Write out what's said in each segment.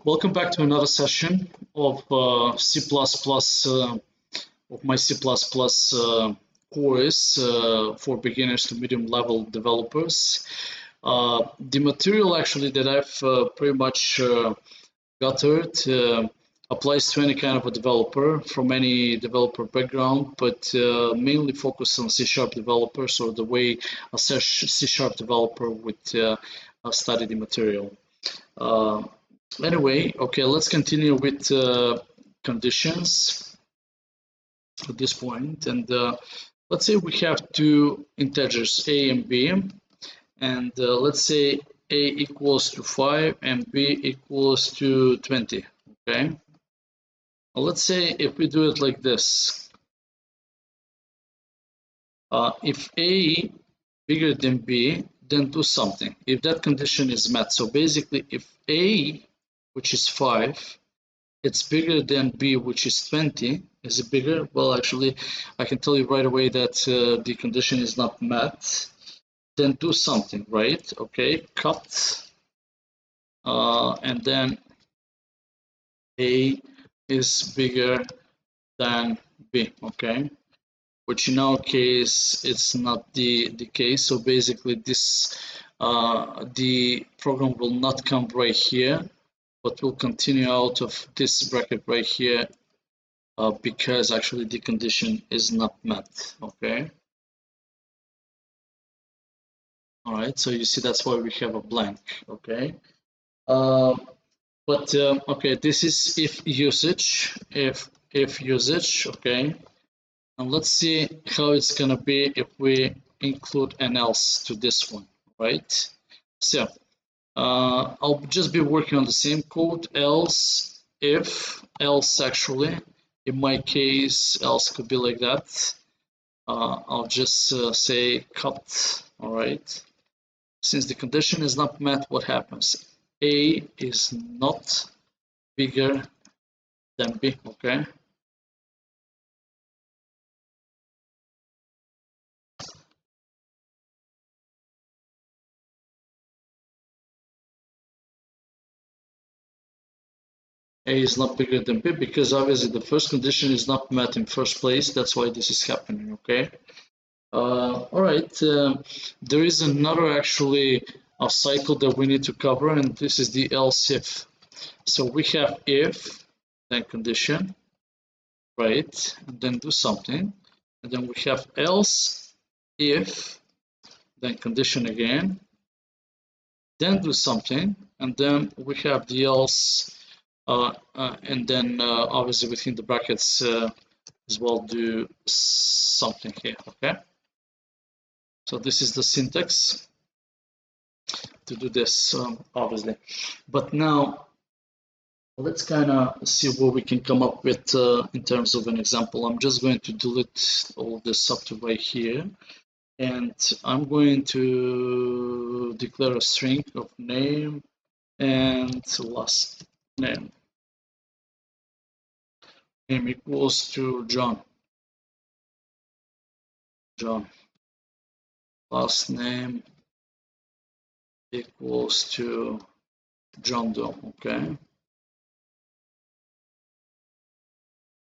Welcome back to another session of C++, of my C++ course for beginners to medium level developers. The material actually that I've pretty much gathered applies to any kind of a developer from any developer background, but mainly focused on C# developers, or the way a C# developer would study the material. Anyway, okay, let's continue with conditions at this point. And let's say we have two integers, a and b, and let's say a equals to 5 and b equals to 20, okay? Well, let's say if we do it like this, if a bigger than b, then do something if that condition is met. So basically, if a, which is 5, it's bigger than b, which is 20. Is it bigger? Well, actually, I can tell you right away that the condition is not met. Then do something, right? Okay, cut, and then a is bigger than b, okay? Which in our case, it's not the case. So basically, this the program will not come right here, but will continue out of this bracket right here because actually the condition is not met, okay? All right, so you see that's why we have a blank, okay? Okay, this is if usage, if usage, okay? And let's see how it's gonna be if we include an else to this one, right? So I'll just be working on the same code, else, if, else actually. In my case, else could be like that. I'll just say cut, all right? Since the condition is not met, what happens? A is not bigger than B, okay? A is not bigger than B because obviously the first condition is not met in first place. That's why this is happening, okay? All right, there is another actually a cycle that we need to cover, and this is the else if. So we have if, then condition, right? And then do something. And then we have else if, then condition again, then do something. And then we have the else, and then obviously within the brackets as well do something here, okay? So this is the syntax to do this, obviously. But now let's kind of see what we can come up with in terms of an example. I'm just going to delete all this up to right here, and I'm going to declare a string of name and last name. Name equals to John. Last name equals to John Doe, okay?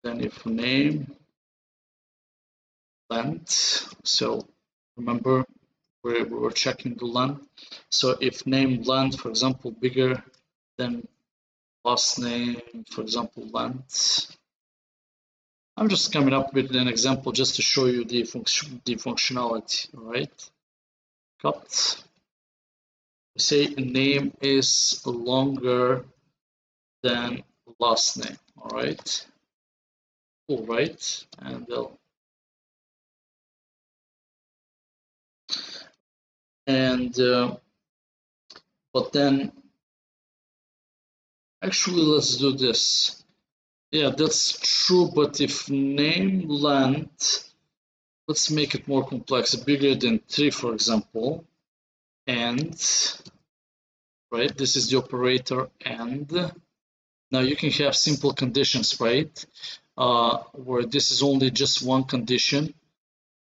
Then if name length, so remember we were checking the length. So if name length, for example, bigger than last name, for example, length. I'm just coming up with an example just to show you the functionality, all right? Cut. Say name is longer than last name, all right? Cool, right? And but then actually let's do this. Yeah, that's true, but if name length, let's make it more complex, bigger than 3, for example, and, right, this is the operator and. Now you can have simple conditions, right, where this is only just one condition,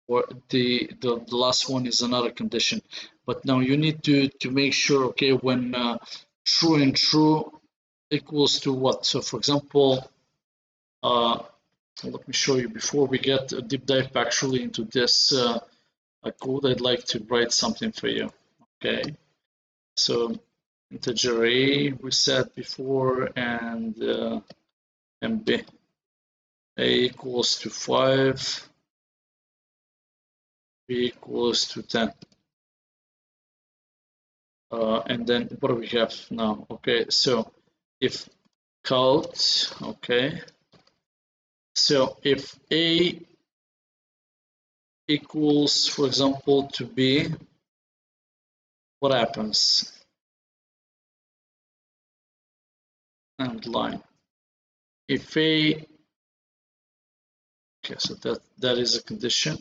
or the last one is another condition. But now you need to make sure, okay, when true and true equals to what? So for example, let me show you before we get a deep dive actually into this code. I'd like to write something for you. Okay, so integer a we said before, and b. A equals to 5, b equals to 10. And then what do we have now? Okay, so if count, okay, so if a equals, for example, to b, what happens? And line. If a, okay, so that is a condition.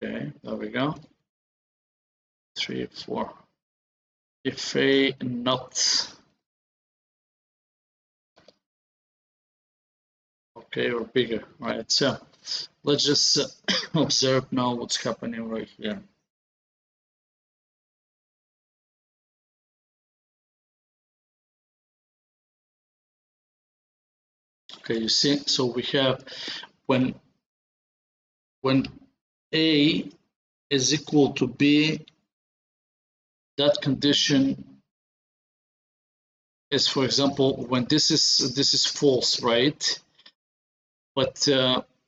Okay, there we go. 3, 4. If a not, okay, or bigger, right? So let's just observe now what's happening right here. Okay, you see, so we have when a is equal to b, that condition is, for example, when this is false, right? But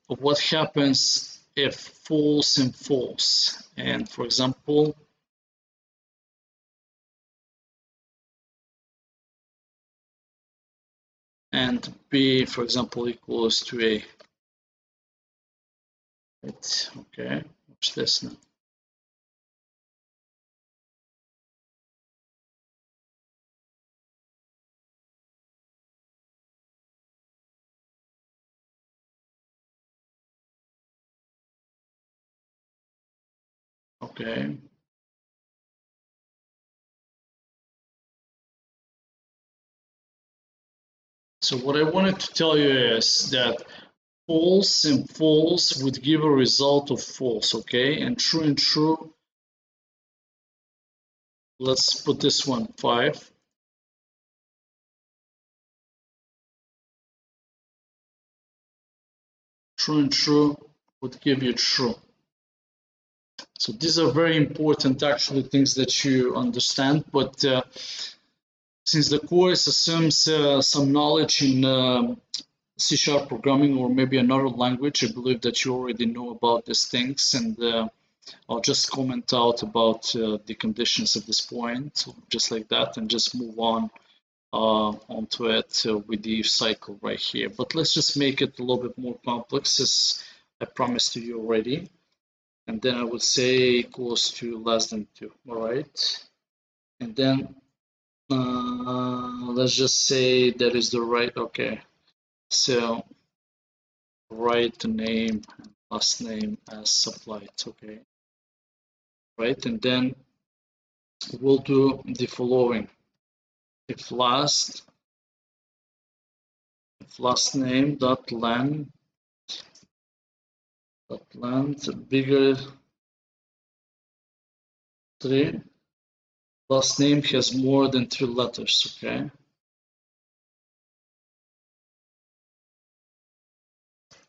what happens if false and false? And for example, and b, for example, equals to a. Right, okay, watch this now. Okay. So what I wanted to tell you is that false and false would give a result of false, okay? And true, let's put this one 5. True and true would give you true. So these are very important actually things that you understand, but since the course assumes some knowledge in C# programming or maybe another language, I believe that you already know about these things, and I'll just comment out about the conditions at this point, just like that, and just move on onto it with the cycle right here. But let's just make it a little bit more complex, as I promised to you already. And then I would say equals to less than 2, all right? And then let's just say that is the right, okay. So write the name and last name as supplied, okay? Right, and then we'll do the following. If last name dot length bigger 3, last name has more than 3 letters, okay?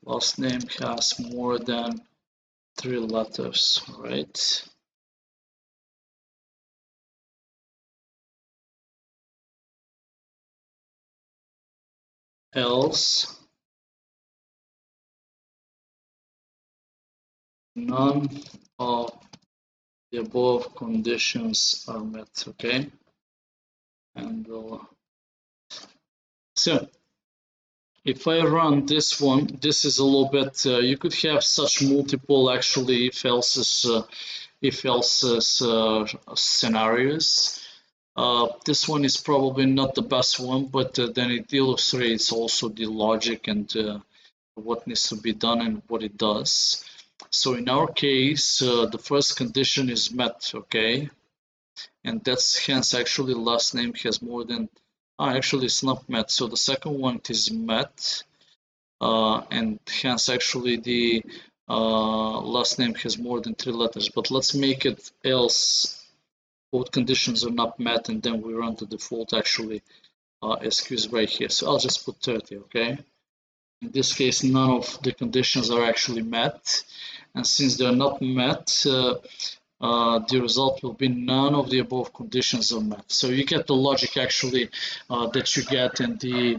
Last name has more than 3 letters, right? Else none of the above conditions are met, okay? And so if I run this one, this is a little bit, you could have such multiple actually if else's scenarios. This one is probably not the best one, but then it illustrates also the logic and what needs to be done and what it does. So in our case, the first condition is met, okay? And that's hence actually last name has more than, actually it's not met. So the second one is met, and hence actually the last name has more than 3 letters. But let's make it else both conditions are not met, and then we run the default actually SQs right here. So I'll just put 30, okay? In this case, none of the conditions are actually met, and since they're not met, the result will be none of the above conditions are met. So you get the logic actually that you get in the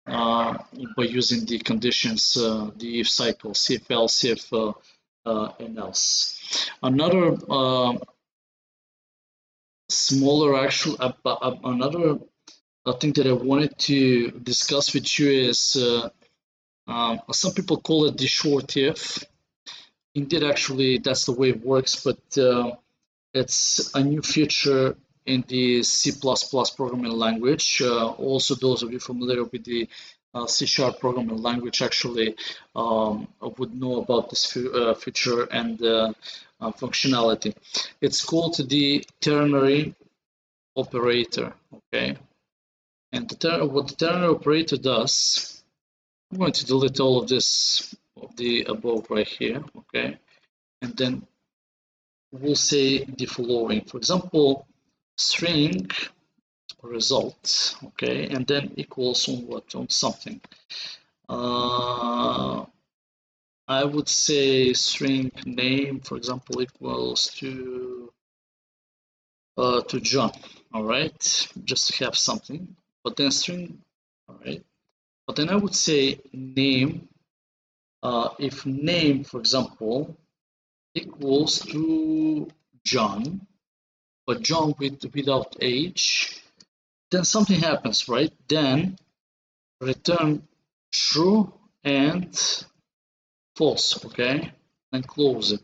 by using the conditions, the if cycles, if else, if and else. Another smaller actual, another thing that I wanted to discuss with you is some people call it the short if. Indeed, actually, that's the way it works, but it's a new feature in the C++ programming language. Also, those of you familiar with the C# programming language actually would know about this feature and functionality. It's called the ternary operator, okay? And what the ternary operator does, I'm going to delete all of this, of the above right here, okay? And then we'll say the following. For example, string result, okay, and then equals on what? On something. I would say string name, for example, equals to John, all right, just to have something. But then string, all right. But then I would say name, if name, for example, equals to John, but John without age, then something happens, right? Then return true and false, okay? And close it.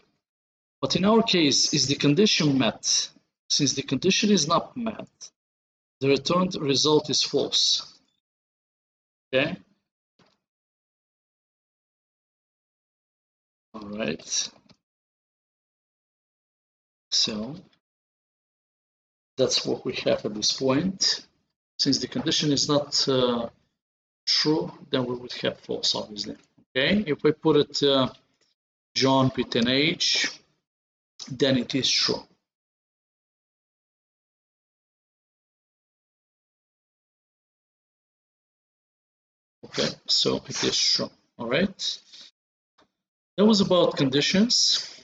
But in our case, is the condition met? Since the condition is not met, the returned result is false, okay? All right. So that's what we have at this point. Since the condition is not true, then we would have false, obviously. Okay, if we put it John with an H, then it is true. Okay, so it is true. All right. That was about conditions.